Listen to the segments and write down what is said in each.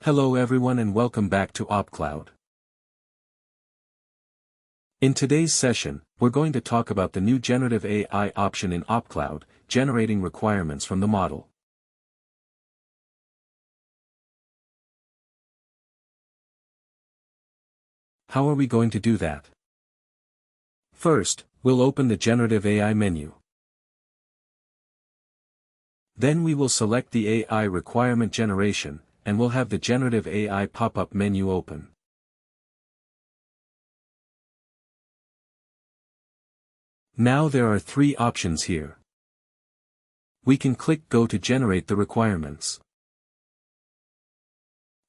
Hello everyone and welcome back to OPCloud. In today's session, we're going to talk about the new generative AI option in OPCloud, generating requirements from the model. How are we going to do that? First, we'll open the Generative AI menu. Then we will select the AI requirement generation, and we'll have the Generative AI pop-up menu open. Now there are three options here. We can click Go to generate the requirements.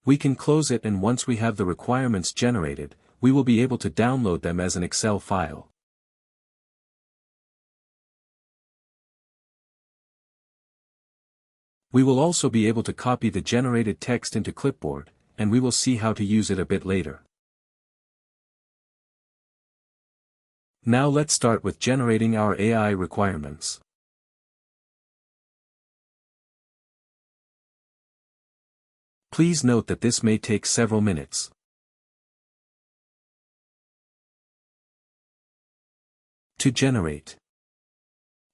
We can close it, and once we have the requirements generated, we will be able to download them as an Excel file. We will also be able to copy the generated text into clipboard, and we will see how to use it a bit later. Now let's start with generating our AI requirements. Please note that this may take several minutes. To generate.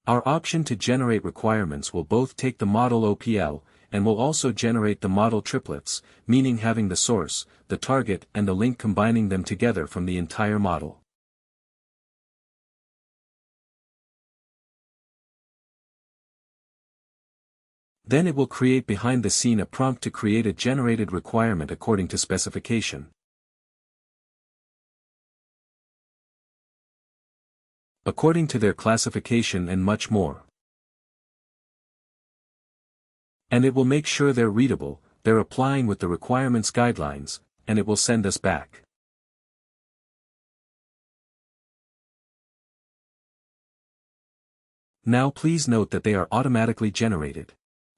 Our option to generate requirements will both take the model OPL, and will also generate the model triplets, meaning having the source, the target and the link, combining them together from the entire model. Then it will create behind the scene a prompt to create a generated requirement according to specification. According to their classification and much more. And it will make sure they're readable, they're applying with the requirements guidelines, and it will send us back. Now please note that they are automatically generated.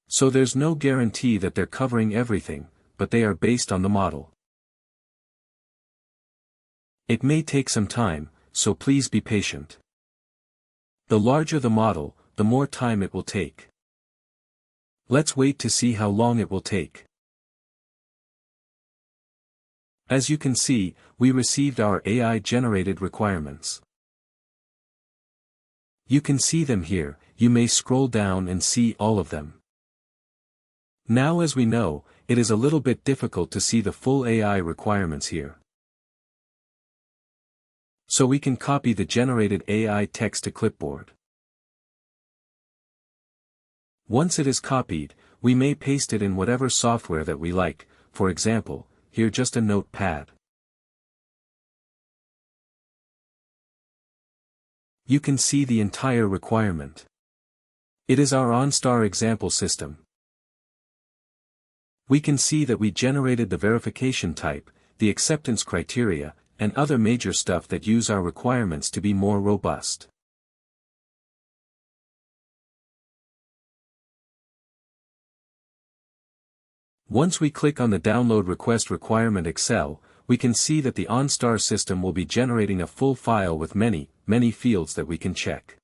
So there's no guarantee that they're covering everything, but they are based on the model. It may take some time, so please be patient. The larger the model, the more time it will take. Let's wait to see how long it will take. As you can see, we received our AI-generated requirements. You can see them here. You may scroll down and see all of them. Now, as we know, it is a little bit difficult to see the full AI requirements here. So we can copy the generated AI text to clipboard. Once it is copied, we may paste it in whatever software that we like, for example, here just a notepad. You can see the entire requirement. It is our OnStar example system. We can see that we generated the verification type, the acceptance criteria, and other major stuff that use our requirements to be more robust. Once we click on the Download Request Requirement Excel, we can see that the OnStar system will be generating a full file with many fields that we can check.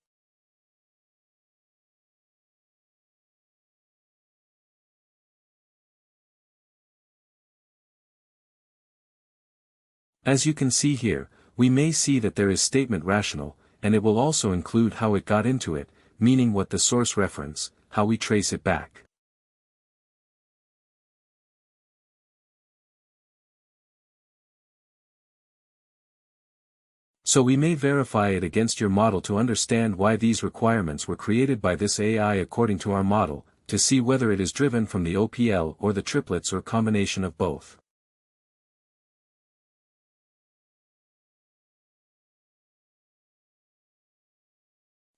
As you can see here, we may see that there is statement rational, and it will also include how it got into it, meaning what the source reference, how we trace it back. So we may verify it against your model to understand why these requirements were created by this AI according to our model, to see whether it is driven from the OPL or the triplets or combination of both.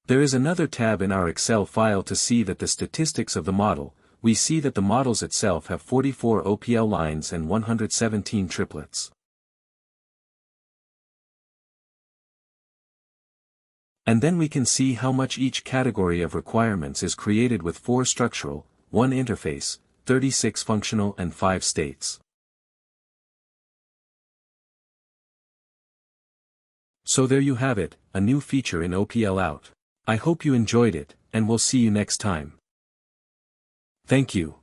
There is another tab in our Excel file to see that the statistics of the model. We see that the models itself have 44 OPL lines and 117 triplets. And then we can see how much each category of requirements is created with 4 structural, 1 interface, 36 functional and 5 states. So there you have it, a new feature in OPCloud. I hope you enjoyed it, and we'll see you next time. Thank you.